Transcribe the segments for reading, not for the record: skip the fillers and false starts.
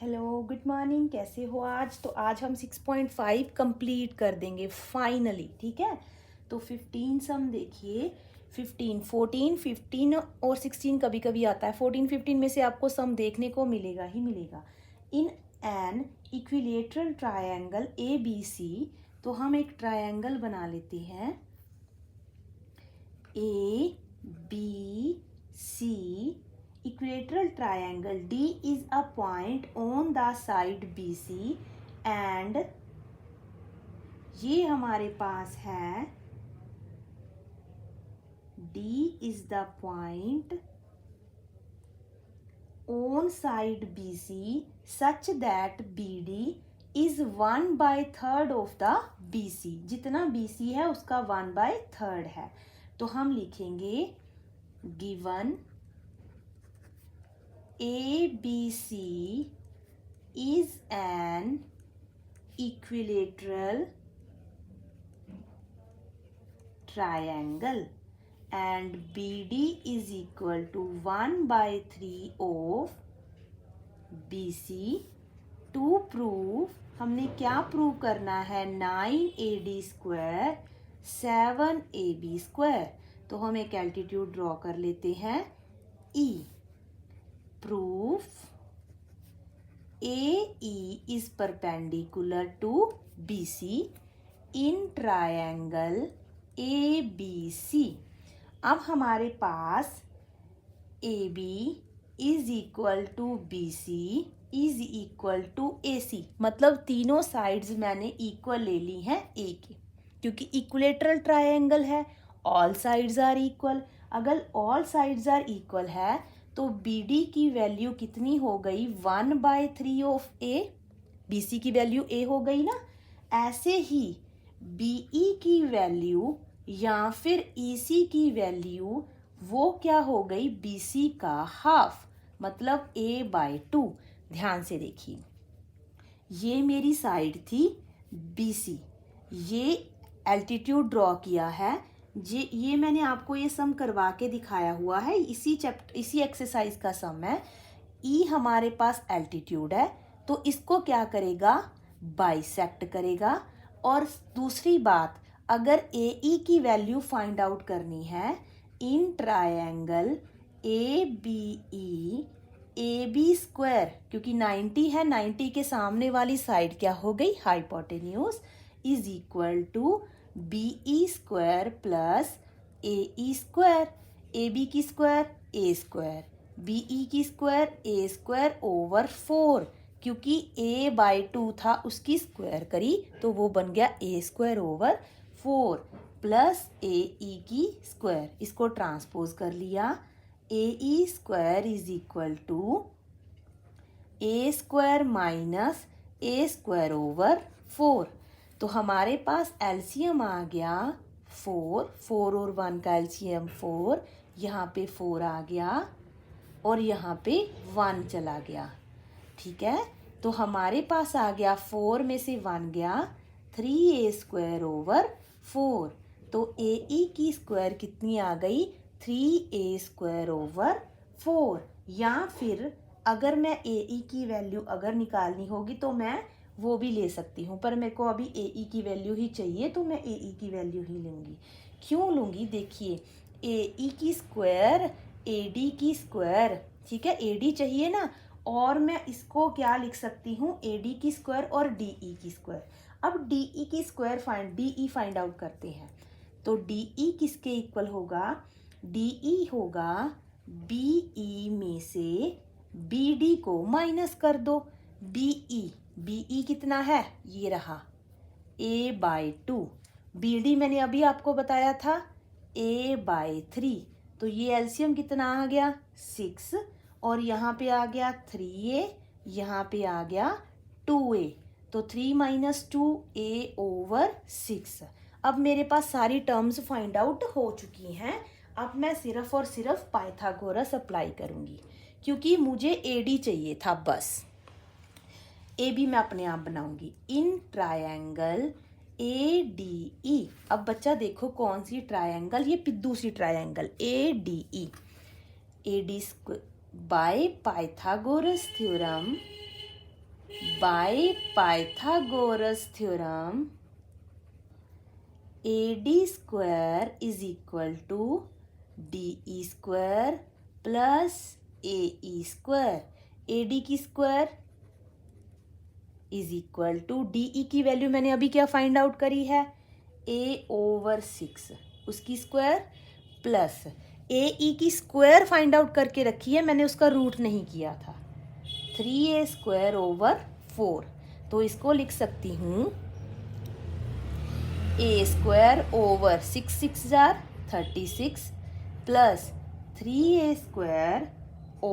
Hello good morning, कैसे हो आज? तो आज हम 6.5 कंप्लीट कर देंगे फाइनली, ठीक है। तो 15 सम देखिए, 15, 14, 15 और 16 कभी कभी आता है। 14, 15 में से आपको सम देखने को मिलेगा ही मिलेगा। In an equilateral triangle A B C, तो हम एक ट्रायंगल बना लेते हैं A B C. Equilateral triangle D is a point on the side BC and ये हमारे पास है D is the point on side BC such that BD is 1/3 of the BC। जितना BC है उसका 1/3 है। तो हम लिखेंगे given ABC is an equilateral triangle and BD is equal to 1/3 of BC। To prove, हमने क्या प्रूव करना है? 9AD square 7AB square. तो हम एक एल्टीट्यूड ड्रॉ कर लेते हैं E। Proof AE is perpendicular to BC in triangle ABC। अब हमारे पास AB is equal to BC is equal to AC, मतलब तीनों साइड्स मैंने इक्वल ले ली हैं A के, क्योंकि इक्विलेटरल ट्रायंगल है, ऑल साइड्स आर इक्वल। अगर ऑल साइड्स आर इक्वल है तो BD की वैल्यू कितनी हो गई? 1/3 ऑफ A। BC की वैल्यू A हो गई ना। ऐसे ही BE की वैल्यू या फिर EC की वैल्यू वो क्या हो गई? BC का हाफ, मतलब A/2। ध्यान से देखिए, ये मेरी साइड थी BC, ये एल्टीट्यूड ड्रॉ किया है। ये मैंने आपको ये सम करवा के दिखाया हुआ है, इसी एक्सरसाइज का सम है। ई हमारे पास एल्टीट्यूड है, तो इसको क्या करेगा? बाइसेक्ट करेगा। और दूसरी बात, अगर ए ई की वैल्यू फाइंड आउट करनी है in triangle A B E, A B square, क्योंकि 90 है, 90 के सामने वाली साइड क्या हो गई? Hypotenuse, is equal to BE square plus AE square. AB की स्क्वायर A स्क्वायर, BE की स्क्वायर A स्क्वायर ओवर 4, क्योंकि A/2 था उसकी स्क्वायर करी तो वो बन गया A square over 4 plus AE की स्क्वायर, इसको ट्रांसपोज कर लिया। AE square is equal to A square minus A square over 4। तो हमारे पास एलसीएम आ गया 4, 4 और 1 का एलसीएम 4, यहाँ पे 4 आ गया और यहाँ पे 1 चला गया, ठीक है। तो हमारे पास आ गया 4 में से 1 गया 3A स्क्वायर ओवर 4। तो AE की स्क्वायर कितनी आ गई? 3A square over 4। या फिर अगर मैं AE की वैल्यू अगर निकालनी होगी तो मैं वो भी ले सकती हूँ, पर मेरे को अभी AE की वैल्यू ही चाहिए तो मैं AE की वैल्यू ही लूँगी। क्यों लूँगी? देखिए, AE की स्क्वायर AD की स्क्वायर, ठीक है, AD चाहिए ना, और मैं इसको क्या लिख सकती हूँ? AD की स्क्वायर और DE की स्क्वायर। अब DE की स्क्वायर DE फाइंड आउट करते हैं। तो DE किसके इक्वल होगा? DE होगा BE में से BD को माइनस कर दो। BE कितना है? ये रहा A/2। BD मैंने अभी आपको बताया था A/3। तो ये एलसीएम कितना आ गया? 6, और यहाँ पे आ गया 3A, यहाँ पे आ गया 2A। तो 3 - 2 A ओवर 6। अब मेरे पास सारी टर्म्स फाइंड आउट हो चुकी हैं। अब मैं सिर्फ और सिर्फ पाइथागोरस अप्लाई करूँगी, क्योंकि मुझे AD चाहिए था बस। AB मैं अपने आप बनाऊंगी। इन ट्रायंगल ADE, अब बच्चा देखो कौन सी ट्रायंगल? ये दूसरी triangle ADE। By Pythagoras theorem by Pythagoras theorem, AD square is equal to DE square plus AE square. AD की square is equal to DE की वैल्यू मैंने अभी क्या फाइंड आउट करी है, A/6 उसकी स्क्वायर प्लस AE की square find out करके रखी है, मैंने उसका रूट नहीं किया था, 3A² / 4। तो इसको लिख सकती हूँ A² / 6 6 जार 36 प्लस 3A² /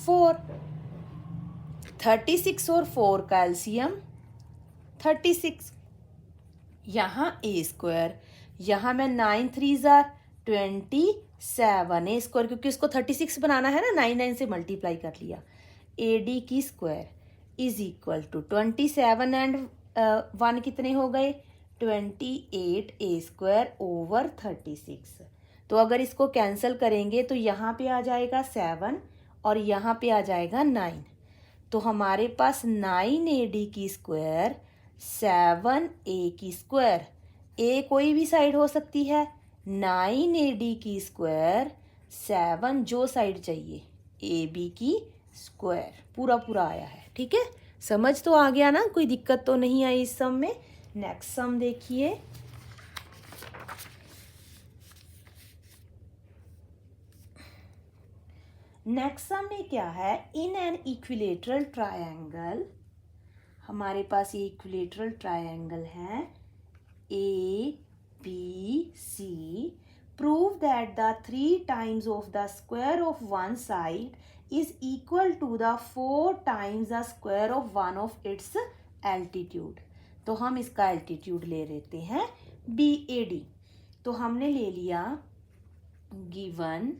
4। 36 और 4 का एलसीएम 36। यहाँ A², यहाँ मैं 9 3 जार 27 A², क्योंकि उसको 36 बनाना है ना, 9 9 से मल्टीप्लाई कर लिया। AD की square is equal to 27 and 1 कितने हो गए, 28 A² / 36। तो अगर इसको कैंसिल करेंगे तो यहाँ पे आ जाएगा 7 और यहाँ पे आ जाएगा 9। तो हमारे पास 9AD की स्क्वायर 7A की स्क्वायर, A कोई भी साइड हो सकती है, 9AD की स्क्वायर 7 जो साइड चाहिए AB की स्क्वायर, पूरा पूरा आया है। ठीक है, समझ तो आ गया ना, कोई दिक्कत तो नहीं आई इस सम में। नेक्स्ट सम देखिए, नेक्स्ट सम में क्या है, इन एन इक्विलेटरल ट्रायंगल, हमारे पास ये इक्विलेटरल ट्रायंगल है ABC, prove that the 3 times of the square of one side is equal to the 4 times the square of one of its altitude. तो हम इसका एल्टीट्यूड ले लेते हैं BAD। तो हमने ले लिया given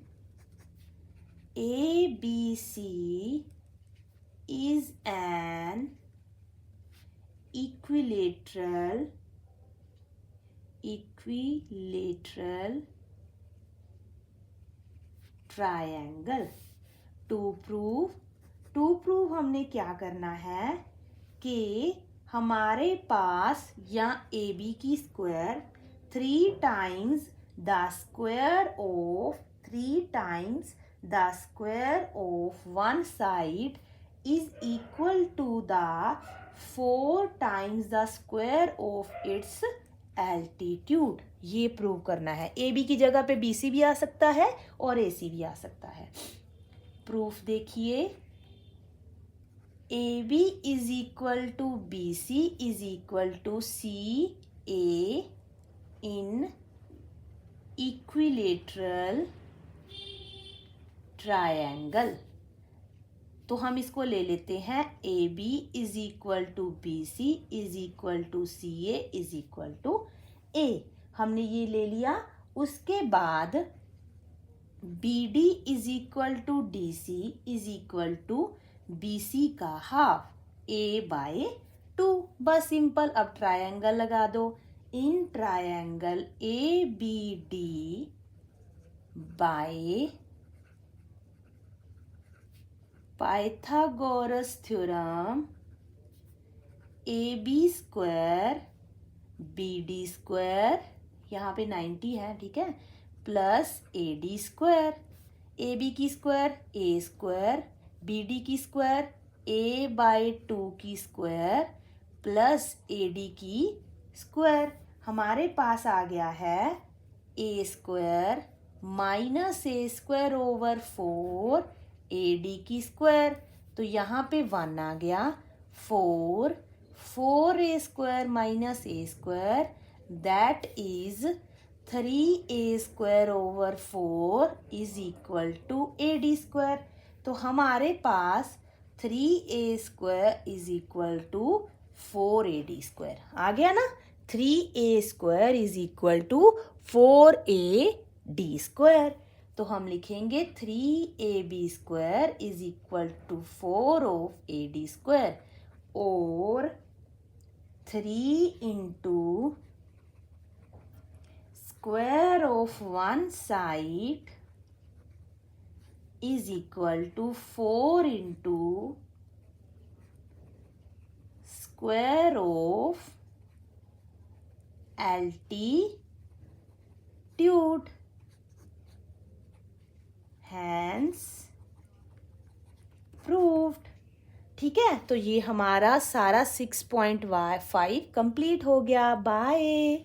ABC is an equilateral triangle। To prove हमने क्या करना है कि हमारे पास यहाँ AB की square 3 times the square of one side is equal to the 4 times the square of its altitude। ये प्रूव करना है। AB की जगह पे BC भी आ सकता है और AC भी आ सकता है। प्रूफ देखिए, AB is equal to BC is equal to CA in equilateral triangle। तो हम इसको ले लेते हैं AB is equal to BC is equal to CA is equal to A। हमने ये ले लिया। उसके बाद BD is equal to DC is equal to BC का हाफ A/2। बस सिंपल। अब ट्रायंगल लगा दो। In triangle ABD by Pythagoras theorem AB square BD square, यहाँ पे 90 है, ठीक है, प्लस AD स्क्वायर। AB की स्क्वायर A², BD की स्क्वायर A/2 की स्क्वायर प्लस AD की स्क्वायर। हमारे पास आ गया है A² माइनस A² / 4 AD की स्क्वायर। तो यहाँ पे 1 आ गया। 4A² minus A² that is 3A² / 4 is equal to AD²। तो हमारे पास 3A² is equal to 4AD²। आ गया ना। 3A² is equal to 4AD²। तो हम लिखेंगे 3AB² is equal to 4 of AD² और 3 into square of one side is equal to 4 into square of altitude. Hence proved. ठीक है, तो ये हमारा सारा 6.5 कंप्लीट हो गया. बाय.